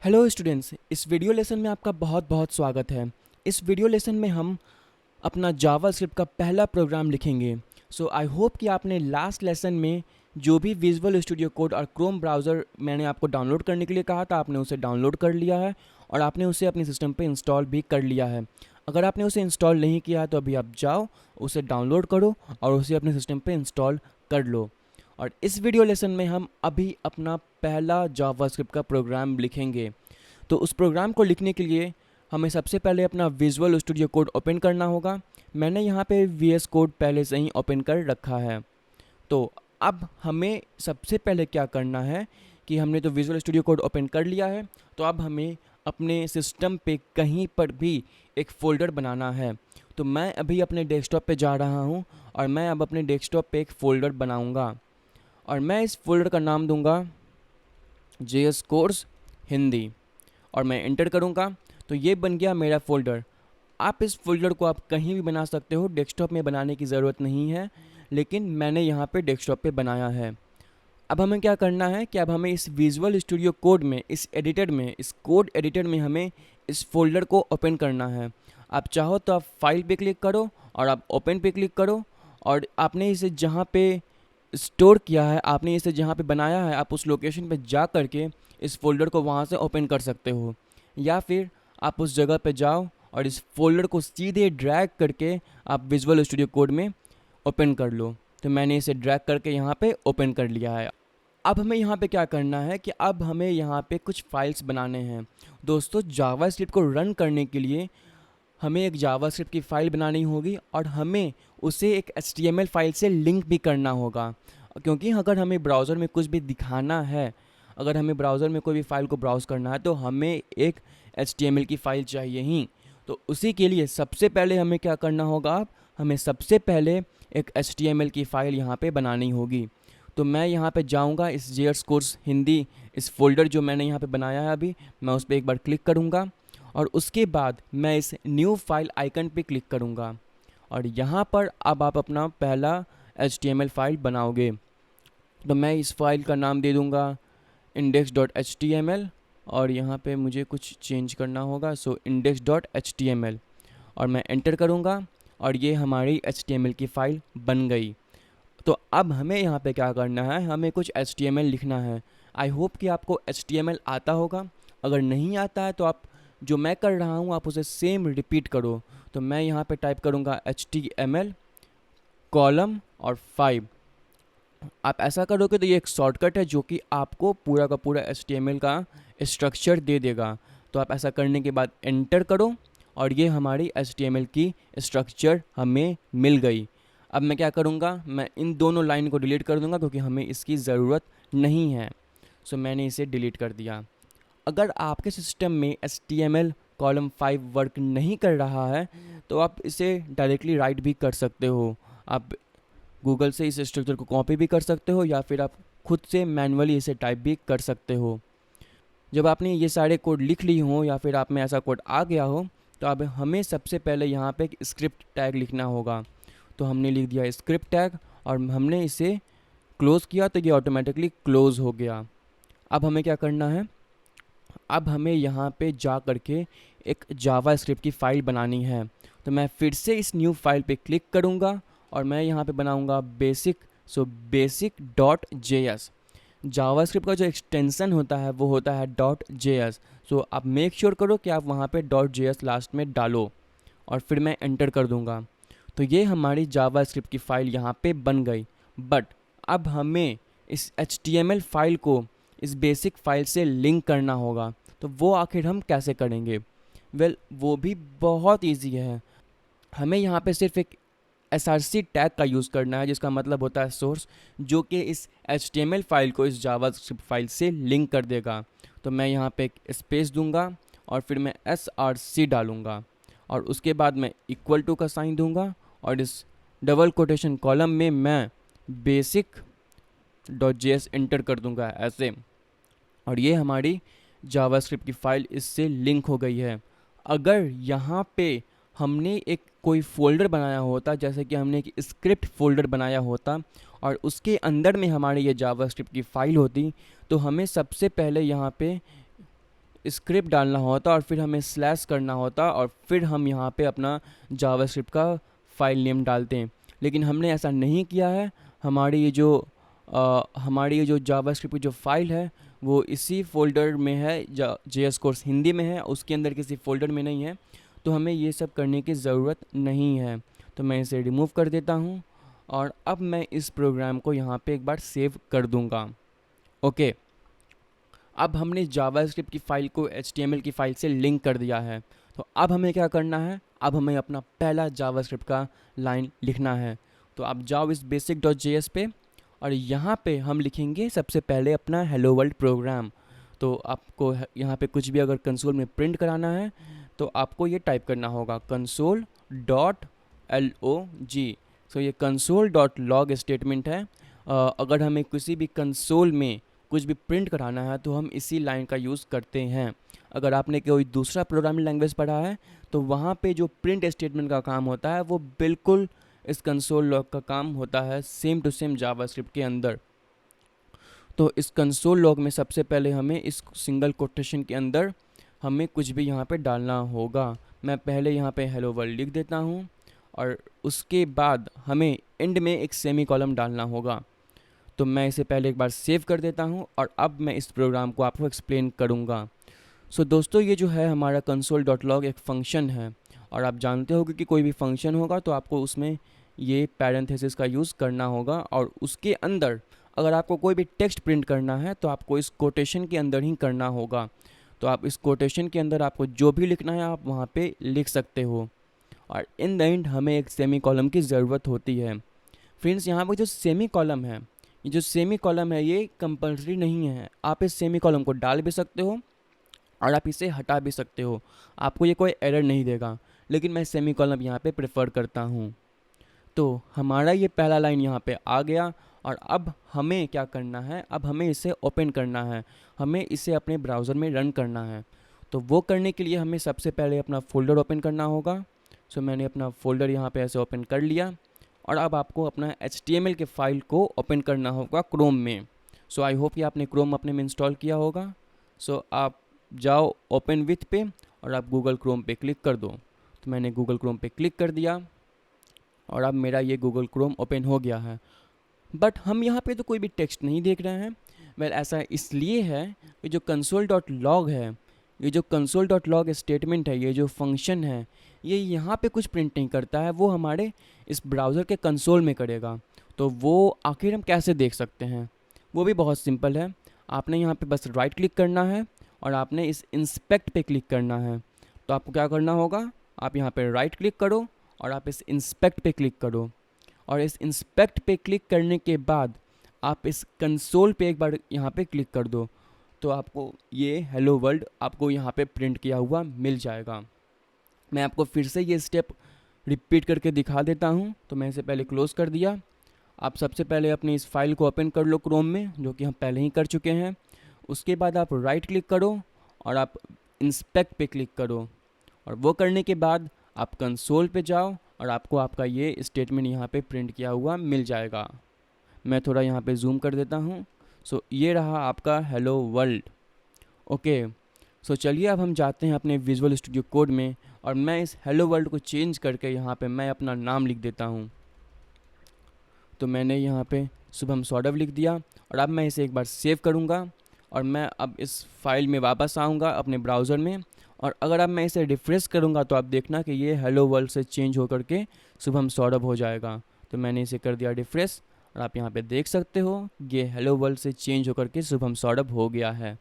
Hello students, इस video lesson में आपका बहुत बहुत स्वागत है। इस वीडियो लेसन में हम अपना जावास्क्रिप्ट का पहला प्रोग्राम लिखेंगे। सो आई होप कि आपने लास्ट लेसन में जो भी विजुअल स्टूडियो कोड और क्रोम ब्राउज़र मैंने आपको डाउनलोड करने के लिए कहा था, आपने उसे डाउनलोड कर लिया है और आपने उसे अपने सिस्टम पे इंस्टॉल भी कर लिया है। अगर आपने उसे इंस्टॉल नहीं किया है तो अभी आप जाओ, उसे डाउनलोड करो और उसे अपने सिस्टम पे इंस्टॉल कर लो। और इस वीडियो लेसन में हम अभी अपना पहला जावास्क्रिप्ट का प्रोग्राम लिखेंगे। तो उस प्रोग्राम को लिखने के लिए हमें सबसे पहले अपना विजुअल स्टूडियो कोड ओपन करना होगा। मैंने यहाँ पे वीएस कोड पहले से ही ओपन कर रखा है। तो अब हमें सबसे पहले क्या करना है कि हमने तो विजुअल स्टूडियो कोड ओपन कर लिया है, तो अब हमें अपने सिस्टम पे कहीं पर भी एक फ़ोल्डर बनाना है। तो मैं अभी अपने डेस्कटॉप पे जा रहा हूँ और मैं अब अपने डेस्कटॉप पे एक फ़ोल्डर बनाऊँगा और मैं इस फोल्डर का नाम दूंगा JS कोर्स हिंदी और मैं इंटर करूंगा। तो ये बन गया मेरा फ़ोल्डर। आप इस फ़ोल्डर को आप कहीं भी बना सकते हो, डेस्कटॉप में बनाने की ज़रूरत नहीं है, लेकिन मैंने यहाँ पे डेस्कटॉप पे बनाया है। अब हमें क्या करना है कि अब हमें इस विजुअल स्टूडियो कोड में, इस एडिटर में, इस कोड एडिटर में हमें इस फोल्डर को ओपन करना है। आप चाहो तो आप फाइल पे क्लिक करो और आप ओपन पे क्लिक करो और आपने इसे जहाँ पे स्टोर किया है, आपने इसे जहाँ पे बनाया है, आप उस लोकेशन पे जा करके इस फोल्डर को वहाँ से ओपन कर सकते हो। या फिर आप उस जगह पे जाओ और इस फोल्डर को सीधे ड्रैग करके आप विजुअल स्टूडियो कोड में ओपन कर लो। तो मैंने इसे ड्रैग करके यहाँ पे ओपन कर लिया है। अब हमें यहाँ पे क्या करना है कि अब हमें यहाँ पे कुछ फाइल्स बनाने हैं। दोस्तों, जावास्क्रिप्ट को रन करने के लिए हमें एक जावास्क्रिप्ट की फ़ाइल बनानी होगी और हमें उसे एक HTML फाइल से लिंक भी करना होगा, क्योंकि अगर हमें ब्राउज़र में कुछ भी दिखाना है, अगर हमें ब्राउज़र में कोई भी फ़ाइल को ब्राउज़ करना है तो हमें एक HTML की फ़ाइल चाहिए ही। तो उसी के लिए सबसे पहले हमें क्या करना होगा, हमें सबसे पहले एक HTML की फ़ाइल यहाँ पे बनानी होगी। तो मैं यहाँ पे जाऊँगा, इस JS कोर्स हिंदी, इस फोल्डर जो मैंने यहाँ पे बनाया है अभी, मैं उस पर एक बार क्लिक करूँगा और उसके बाद मैं इस न्यू फाइल आइकन पे क्लिक करूँगा और यहाँ पर अब आप अपना पहला HTML फाइल बनाओगे। तो मैं इस फाइल का नाम दे दूँगा index.html और यहाँ पे मुझे कुछ चेंज करना होगा, सो index.html और मैं एंटर करूँगा और ये हमारी HTML की फ़ाइल बन गई। तो अब हमें यहाँ पे क्या करना है, हमें कुछ HTML लिखना है। आई होप कि आपको HTML आता होगा। अगर नहीं आता है तो आप जो मैं कर रहा हूँ आप उसे सेम रिपीट करो। तो मैं यहाँ पे टाइप करूँगा HTML कॉलम और 5। आप ऐसा करोगे तो ये एक शॉर्टकट है जो कि आपको पूरा का पूरा HTML का स्ट्रक्चर दे देगा। तो आप ऐसा करने के बाद एंटर करो और ये हमारी HTML की स्ट्रक्चर हमें मिल गई। अब मैं क्या करूँगा, मैं इन दोनों लाइन को डिलीट कर दूँगा क्योंकि हमें इसकी ज़रूरत नहीं है। सो मैंने इसे डिलीट कर दिया। अगर आपके सिस्टम में HTML कॉलम 5 वर्क नहीं कर रहा है तो आप इसे डायरेक्टली राइट भी कर सकते हो। आप गूगल से इस स्ट्रक्चर को कॉपी भी कर सकते हो या फिर आप खुद से मैन्युअली इसे टाइप भी कर सकते हो। जब आपने ये सारे कोड लिख ली हो या फिर आप में ऐसा कोड आ गया हो तो अब हमें सबसे पहले यहाँ पे एक स्क्रिप्ट टैग लिखना होगा। तो हमने लिख दिया स्क्रिप्ट टैग और हमने इसे क्लोज़ किया तो ये ऑटोमेटिकली क्लोज़ हो गया। अब हमें क्या करना है, अब हमें यहाँ पे जा करके एक जावा स्क्रिप्ट की फ़ाइल बनानी है। तो मैं फिर से इस न्यू फाइल पे क्लिक करूँगा और मैं यहाँ पे बनाऊँगा basic.js। जावास्क्रिप्ट का जो एक्सटेंशन होता है वो होता है .js। सो आप मेक श्योर करो कि आप वहाँ पे .js लास्ट में डालो और फिर मैं एंटर कर दूँगा। तो ये हमारी जावास्क्रिप्ट की फ़ाइल यहाँ पे बन गई। बट अब हमें इस HTML फाइल को इस बेसिक फाइल से लिंक करना होगा। तो वो आखिर हम कैसे करेंगे? वो भी बहुत ईजी है। हमें यहाँ पे सिर्फ एक src टैग का यूज़ करना है जिसका मतलब होता है सोर्स, जो कि इस HTML फाइल को इस जावास्क्रिप्ट फाइल से लिंक कर देगा। तो मैं यहाँ पे एक स्पेस दूंगा और फिर मैं src डालूंगा और उसके बाद मैं इक्वल टू का साइन दूंगा और इस डबल कोटेशन कॉलम में मैं basic.js एंटर कर दूंगा ऐसे, और ये हमारी जावास्क्रिप्ट की फ़ाइल इससे लिंक हो गई है। अगर यहाँ पे हमने एक कोई फ़ोल्डर बनाया होता, जैसे कि हमने एक स्क्रिप्ट फ़ोल्डर बनाया होता और उसके अंदर में हमारी ये जावास्क्रिप्ट की फ़ाइल होती, तो हमें सबसे पहले यहाँ पे स्क्रिप्ट डालना होता और फिर हमें स्लैश करना होता और फिर हम यहाँ पे अपना जावास्क्रिप्ट का फ़ाइल नेम डालते हैं। लेकिन हमने ऐसा नहीं किया है। हमारी ये जो जावास्क्रिप्ट की जो फ़ाइल है वो इसी फ़ोल्डर में है, JS कोर्स हिंदी में है, उसके अंदर किसी फ़ोल्डर में नहीं है। तो हमें ये सब करने की ज़रूरत नहीं है। तो मैं इसे रिमूव कर देता हूँ और अब मैं इस प्रोग्राम को यहाँ पे एक बार सेव कर दूँगा। ओके, अब हमने जावास्क्रिप्ट की फ़ाइल को HTML की फ़ाइल से लिंक कर दिया है। तो अब हमें क्या करना है, अब हमें अपना पहला जावास्क्रिप्ट का लाइन लिखना है। तो आप जाओ इस basic.js पे और यहाँ पे हम लिखेंगे सबसे पहले अपना हेलो वर्ल्ड प्रोग्राम। तो आपको यहाँ पे कुछ भी अगर कंसोल में प्रिंट कराना है तो आपको ये टाइप करना होगा console.log। सो ये console.log स्टेटमेंट है। अगर हमें किसी भी कंसोल में कुछ भी प्रिंट कराना है तो हम इसी लाइन का यूज़ करते हैं। अगर आपने कोई दूसरा प्रोग्रामिंग लैंग्वेज पढ़ा है तो वहाँ पे जो प्रिंट स्टेटमेंट का काम होता है वो बिल्कुल इस कंसोल लॉग का काम होता है, सेम टू सेम जावास्क्रिप्ट के अंदर। तो इस कंसोल लॉग में सबसे पहले हमें इस सिंगल कोटेशन के अंदर हमें कुछ भी यहाँ पे डालना होगा। मैं पहले यहाँ पे हेलो वर्ल्ड लिख देता हूँ और उसके बाद हमें एंड में एक सेमी कॉलम डालना होगा। तो मैं इसे पहले एक बार सेव कर देता हूँ और अब मैं इस प्रोग्राम को आपको एक्सप्लेन करूँगा। सो दोस्तों, ये जो है हमारा console.log एक फ़ंक्शन है और आप जानते होगे कि कोई भी फंक्शन होगा तो आपको उसमें ये पैरेंथेसिस का यूज़ करना होगा और उसके अंदर अगर आपको कोई भी टेक्स्ट प्रिंट करना है तो आपको इस कोटेशन के अंदर ही करना होगा। तो आप इस कोटेशन के अंदर आपको जो भी लिखना है आप वहाँ पे लिख सकते हो और इन द एंड हमें एक सेमी कॉलम की ज़रूरत होती है। फ्रेंड्स, यहाँ पर जो सेमी कॉलम है, ये जो सेमी कॉलम है ये कंपल्सरी नहीं है। आप इस सेमी कॉलम को डाल भी सकते हो और आप इसे हटा भी सकते हो, आपको ये कोई एरर नहीं देगा। लेकिन मैं सेमी कॉलम यहाँ पे प्रेफर करता हूँ। तो हमारा ये पहला लाइन यहाँ पे आ गया और अब हमें क्या करना है, अब हमें इसे ओपन करना है, हमें इसे अपने ब्राउज़र में रन करना है। तो वो करने के लिए हमें सबसे पहले अपना फ़ोल्डर ओपन करना होगा। सो मैंने अपना फ़ोल्डर यहाँ पे ऐसे ओपन कर लिया और अब आपको अपना HTML के फ़ाइल को ओपन करना होगा क्रोम में। सो आई होप कि आपने क्रोम अपने में इंस्टॉल किया होगा। सो आप जाओ ओपन विथ पे और आप गूगल क्रोम पे क्लिक कर दो। तो मैंने गूगल क्रोम पे क्लिक कर दिया और अब मेरा ये गूगल क्रोम ओपन हो गया है। बट हम यहाँ पे तो कोई भी टेक्स्ट नहीं देख रहे हैं। वेल, ऐसा इसलिए है कि जो console.log है, ये जो console.log स्टेटमेंट है, ये जो फंक्शन है, ये यहाँ पे कुछ प्रिंट नहीं करता है, वो हमारे इस ब्राउज़र के कंसोल में करेगा। तो वो आखिर हम कैसे देख सकते हैं, वो भी बहुत सिंपल है। आपने यहाँ पे बस राइट क्लिक करना है और आपने इस इंस्पेक्ट पे क्लिक करना है। तो आपको क्या करना होगा, आप यहाँ पे राइट क्लिक करो और आप इस इंस्पेक्ट पे क्लिक करो और इस इंस्पेक्ट पे क्लिक करने के बाद आप इस कंसोल पे एक बार यहाँ पे क्लिक कर दो। तो आपको ये हेलो वर्ल्ड आपको यहाँ पे प्रिंट किया हुआ मिल जाएगा। मैं आपको फिर से ये स्टेप रिपीट करके दिखा देता हूँ। तो मैं इसे पहले क्लोज़ कर दिया। आप सबसे पहले अपनी इस फाइल को ओपन कर लो क्रोम में, जो कि हम पहले ही कर चुके हैं। उसके बाद आप राइट क्लिक करो और आप इंस्पेक्ट पे क्लिक करो और वो करने के बाद आप कंसोल पे जाओ और आपको आपका ये स्टेटमेंट यहाँ पे प्रिंट किया हुआ मिल जाएगा। मैं थोड़ा यहाँ पे जूम कर देता हूँ। सो ये रहा आपका हेलो वर्ल्ड। ओके, सो चलिए अब हम जाते हैं अपने विजुअल स्टूडियो कोड में और मैं इस हेलो वर्ल्ड को चेंज करके यहाँ पे मैं अपना नाम लिख देता हूँ। तो मैंने यहाँ पे शुभम सौरभ लिख दिया और अब मैं इसे एक बार सेव करूँगा और मैं अब इस फाइल में वापस आऊँगा अपने ब्राउज़र में और अगर अब मैं इसे रिफ्रेश करूँगा तो आप देखना कि ये हेलो वर्ल्ड से चेंज होकर के शुभम सौरभ हो जाएगा। तो मैंने इसे कर दिया रिफ्रेश और आप यहाँ पे देख सकते हो ये हेलो वर्ल्ड से चेंज होकर के शुभम सौरभ हो गया है।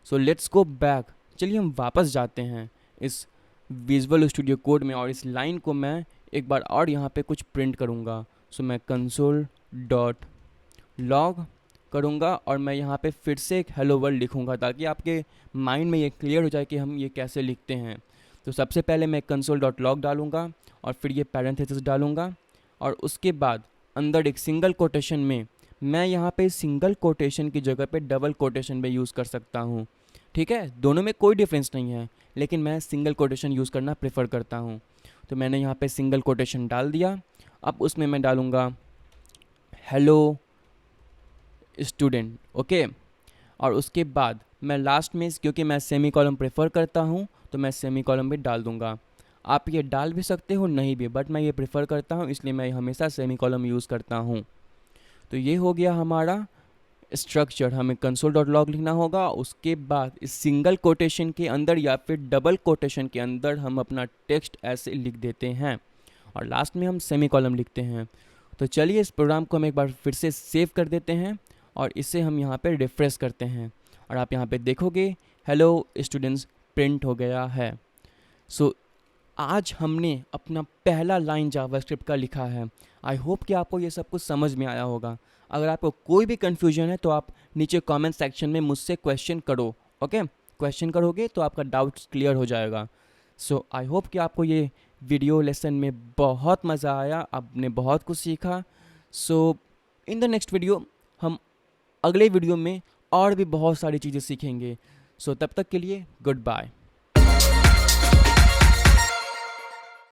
So let's go back. चलिए हम वापस जाते हैं इस विजुअल स्टूडियो कोड में और इस लाइन को मैं एक बार और यहाँ पे कुछ प्रिंट करूँगा। सो मैं console.log करूँगा और मैं यहाँ पे फिर से एक हेलो वर्ल्ड लिखूँगा ताकि आपके माइंड में ये क्लियर हो जाए कि हम ये कैसे लिखते हैं। तो सबसे पहले मैं console.log डालूँगा और फिर ये पैरेंथेसिस डालूँगा और उसके बाद अंदर एक सिंगल कोटेशन में मैं यहाँ पे सिंगल कोटेशन की जगह पे डबल कोटेशन भी यूज़ कर सकता हूँ। ठीक है, दोनों में कोई डिफरेंस नहीं है, लेकिन मैं सिंगल कोटेशन यूज़ करना प्रेफर करता हूँ। तो मैंने यहाँ पे सिंगल कोटेशन डाल दिया। अब उसमें मैं डालूँगा हेलो स्टूडेंट। ओके, और उसके बाद मैं लास्ट में क्योंकि मैं सेमी कॉलम प्रेफर करता हूँ तो मैं सेमी कॉलम भी डाल दूँगा। आप ये डाल भी सकते हो, नहीं भी, बट मैं ये प्रेफर करता हूँ इसलिए मैं हमेशा सेमी कॉलम यूज़ करता हूँ। तो ये हो गया हमारा स्ट्रक्चर। हमें कंसोल डॉट लॉग लिखना होगा, उसके बाद इस सिंगल कोटेशन के अंदर या फिर डबल कोटेशन के अंदर हम अपना टेक्स्ट ऐसे लिख देते हैं और लास्ट में हम सेमी कॉलम लिखते हैं। तो चलिए इस प्रोग्राम को हम एक बार फिर से सेव कर देते हैं और इसे हम यहाँ पे रिफ्रेश करते हैं और आप यहाँ पे देखोगे हेलो स्टूडेंट्स प्रिंट हो गया है। सो आज हमने अपना पहला लाइन जावास्क्रिप्ट का लिखा है। आई होप कि आपको ये सब कुछ समझ में आया होगा। अगर आपको कोई भी कन्फ्यूजन है तो आप नीचे कमेंट सेक्शन में मुझसे क्वेश्चन करो। ओके, क्वेश्चन करोगे तो आपका डाउट्स क्लियर हो जाएगा। सो आई होप कि आपको ये वीडियो लेसन में बहुत मज़ा आया, आपने बहुत कुछ सीखा। सो इन द नेक्स्ट वीडियो हम अगले वीडियो में और भी बहुत सारी चीज़ें सीखेंगे। सो तब तक के लिए गुड बाय।